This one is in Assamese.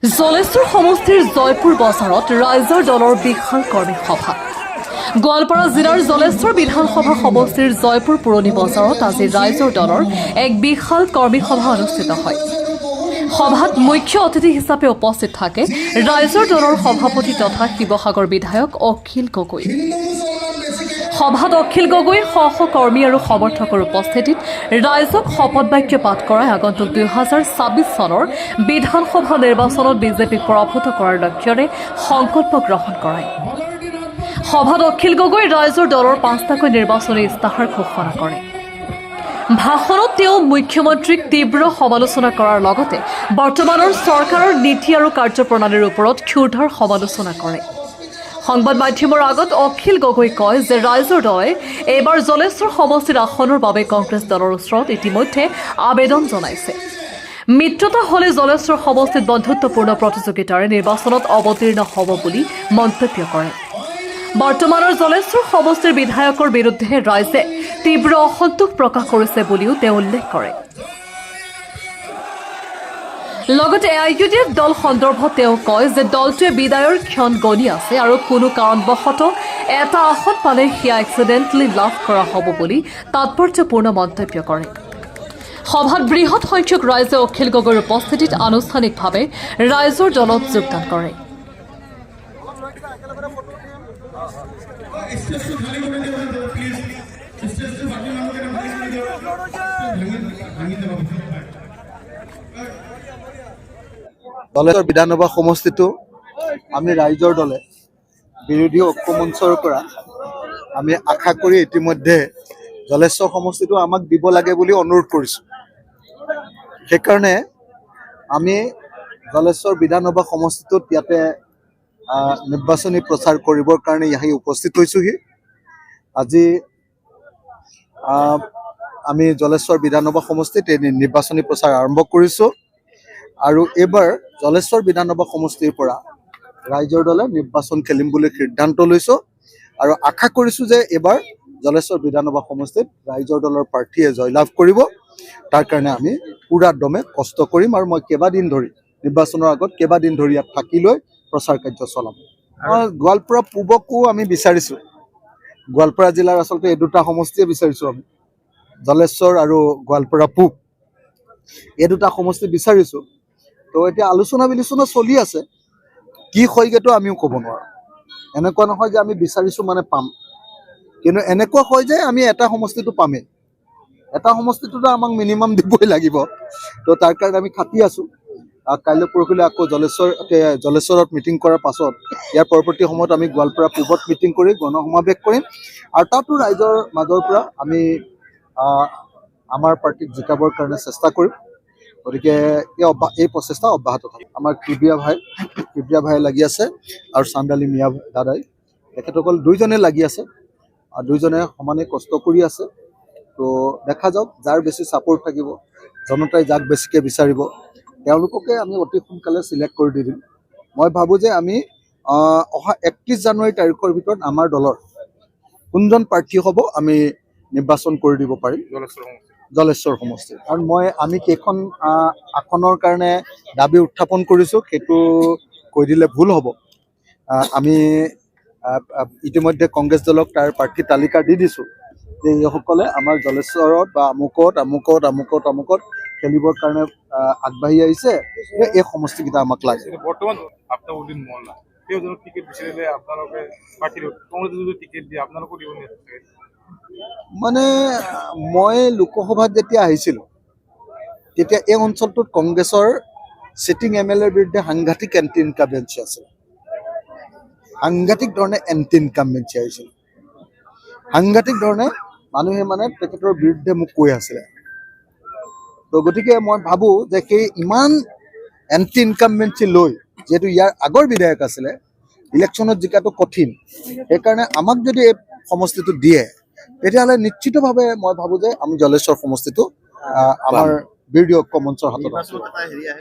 জলেশ্বৰ সমষ্টিৰ জয়পুৰ বজাৰত ৰাইজৰ দলৰ বিশাল কৰ্মী সভা। গোৱালপাৰা জিলাৰ জলেশ্বৰ বিধানসভা সমষ্টিৰ জয়পুৰ পুৰণি বজাৰত আজি ৰাইজৰ দলৰ এক বিশাল কৰ্মী সভা অনুষ্ঠিত হয়। সভাত মুখ্য অতিথি হিচাপে উপস্থিত থাকে ৰাইজৰ দলৰ সভাপতি তথা শিৱসাগৰ বিধায়ক অখিল গগৈ। সভাত অখিল গগৈ সহকৰ্মী আৰু সমৰ্থকৰ উপস্থিতিত ৰাইজক শপত বাক্য পাঠ কৰাই আগন্তুক 2026 চনৰ বিধানসভা নিৰ্বাচনত বিজেপিক পৰাভূত কৰাৰ লক্ষ্যৰে সংকল্প গ্ৰহণ কৰায়। সভাত অখিল গগৈ ৰাইজৰ দলৰ 5টাকৈ নিৰ্বাচনী ইস্তাহাৰ ঘোষণা কৰে। ভাষণত তেওঁ মুখ্যমন্ত্ৰীক তীব্ৰ সমালোচনা কৰাৰ লগতে বৰ্তমানৰ চৰকাৰৰ নীতি আৰু কাৰ্যপ্ৰণালীৰ ওপৰত ক্ষুৰধাৰ সমালোচনা কৰে। সংবাদ মাধ্যমৰ আগত অখিল গগৈ কয় যে ৰাইজৰ দলে এইবাৰ জলেশ্বৰ সমষ্টিৰ আসনৰ বাবে কংগ্ৰেছ দলৰ ওচৰত ইতিমধ্যে আবেদন জনাইছে। মিত্ৰতা হ'লে জলেশ্বৰ সমষ্টিত বন্ধুত্বপূৰ্ণ প্ৰতিযোগিতাৰে নিৰ্বাচনত অৱতীৰ্ণ হ'ব বুলি মন্তব্য কৰে। বৰ্তমানৰ জলেশ্বৰ সমষ্টিৰ বিধায়কৰ বিৰুদ্ধে ৰাইজে তীব্ৰ অসন্তোষ প্ৰকাশ কৰিছে বুলিও তেওঁ উল্লেখ কৰে। লগতে AIUDF দল সন্দৰ্ভত তেওঁ কয় যে দলটোৱে বিদায়ৰ ক্ষণ গণি আছে আৰু কোনো কাৰণবশতঃ এটা আসন পালে সেয়া এক্সিডেণ্টলি লাভ কৰা হ'ব বুলি তাৎপৰ্যপূৰ্ণ মন্তব্য কৰে। সভাত বৃহৎ সংখ্যক ৰাইজে অখিল গগৈৰ উপস্থিতিত আনুষ্ঠানিকভাৱে ৰাইজৰ দলত যোগদান কৰে। জলেশ্বৰ বিধানসভা সমষ্টিটো আমি ৰাইজৰ দলে বিৰোধী ঐক্য মঞ্চৰ পৰা আমি আশা কৰি ইতিমধ্যে জলেশ্বৰ সমষ্টিটো আমাক দিব লাগে বুলি অনুৰোধ কৰিছোঁ। সেইকাৰণে আমি জলেশ্বৰ বিধানসভা সমষ্টিটোত ইয়াতে নিৰ্বাচনী প্ৰচাৰ কৰিবৰ কাৰণে আহি উপস্থিত হৈছোহি। আজি আমি জলেশ্বৰ বিধানসভা সমষ্টিত নিৰ্বাচনী প্ৰচাৰ আৰম্ভ কৰিছোঁ আৰু এইবাৰ জলেশ্বৰ বিধানসভা সমষ্টিৰ পৰা ৰাইজৰ দলে নিৰ্বাচন খেলিম বুলি সিদ্ধান্ত লৈছোঁ আৰু আশা কৰিছোঁ যে এইবাৰ জলেশ্বৰ বিধানসভা সমষ্টিত ৰাইজৰ দলৰ প্ৰাৰ্থীয়ে জয়লাভ কৰিব। তাৰ কাৰণে আমি পুৰা দমে কষ্ট কৰিম আৰু মই কেইবাদিন ধৰি নিৰ্বাচনৰ আগত কেইবাদিন ধৰি ইয়াত থাকি লৈ প্ৰচাৰ কাৰ্য চলাম। গোৱালপাৰা পূবকো আমি বিচাৰিছোঁ। গোৱালপাৰা জিলাৰ আচলতে এই দুটা সমষ্টিয়ে বিচাৰিছোঁ আমি, জলেশ্বৰ আৰু গোৱালপাৰা পূব এই দুটা সমষ্টি বিচাৰিছোঁ। তো এতিয়া আলোচনা বিলোচনা চলি আছে, কি হয়গৈতো আমিও ক'ব নোৱাৰোঁ। এনেকুৱা নহয় যে আমি বিচাৰিছোঁ মানে পাম, কিন্তু এনেকুৱা হয় যে আমি এটা সমষ্টিটো পামেই। এটা সমষ্টিটোতো আমাক মিনিমাম দিবই লাগিব। তো তাৰ কাৰণে আমি খাটি আছোঁ। কাইলৈ পৰহিলৈ আকৌ জলেশ্বৰত মিটিং কৰাৰ পাছত ইয়াৰ পৰৱৰ্তী সময়ত আমি গোৱালপাৰা পূবত মিটিং কৰি গণসমাৱেশ কৰিম আৰু তাতো ৰাইজৰ মাজৰ পৰা আমি আমাৰ পাৰ্টিক জিকাবৰ কাৰণে চেষ্টা কৰিম। গতিকে এই প্ৰচেষ্টা অব্যাহত থাকে। আমাৰ কিবৰিয়া ভাই লাগি আছে আৰু চান্দালি মিয়া দাদাই, তেখেতসকল দুইজনে লাগি আছে আৰু দুইজনে সমানে কষ্ট কৰি আছে। তো দেখা যাওক, যাৰ বেছি ছাপোৰ্ট থাকিব, জনতাই যাক বেছিকৈ বিচাৰিব তেওঁলোককে আমি অতি সোনকালে চিলেক্ট কৰি দি দিম। মই ভাবোঁ যে আমি অহা 31 জানুৱাৰী তাৰিখৰ ভিতৰত আমাৰ দলৰ কোনজন প্ৰাৰ্থী হ'ব আমি নিৰ্বাচন কৰি দিব পাৰিম জলেশ্বৰ সমষ্টি। কাৰণ আমি কেইখন আসনৰ কাৰণে দাবী উত্থাপন কৰিছোঁ সেইটো কৈ দিলে ভুল হ'ব। আমি ইতিমধ্যে কংগ্ৰেছ দলক তাৰ প্ৰাৰ্থী তালিকা দি দিছোঁ যে এইসকলে আমাৰ জলেশ্বৰত বা আমুকত খেলিবৰ কাৰণে আগবাঢ়ি আহিছে, এই সমষ্টিকেইটা আমাক লাগে। বৰ্তমান আফতাবুদ্দিন মোল্লা তেওঁজনক টিকেট বিচাৰিলে আপোনালোকে পাৰ্টিৰ কংগ্ৰেছে টিকেট দিয়ে আপোনালোকো দিব নে? মানে মই লোকসভাত যেতিয়া আহিছিলোঁ তেতিয়া এই অঞ্চলটোত কংগ্ৰেছৰ চিটিং MLA ৰ বিৰুদ্ধে সাংঘাতিক এণ্টি ইনকামবেঞ্চি আছিল। সাংঘাতিক ধৰণে এণ্টি ইনকামবেঞ্চি আহিছিল। সাংঘাতিক ধৰণে মানুহে তেখেতৰ বিৰুদ্ধে মোক কৈ আছিলে। তো গতিকে মই ভাবোঁ যে সেই ইমান এণ্টি ইনকামবেঞ্চি লৈ যিহেতু ইয়াৰ আগৰ বিধায়ক আছিলে, ইলেকশ্যনত জিকাটো কঠিন, সেইকাৰণে আমাক যদি এই সমষ্টিটো দিয়ে তেতিয়াহ'লে নিশ্চিতভাৱে মই ভাবোঁ যে আমি জলেশ্বৰ সমষ্টিটো আমাৰ বিৰোধী ঐক্য মঞ্চৰ হাতত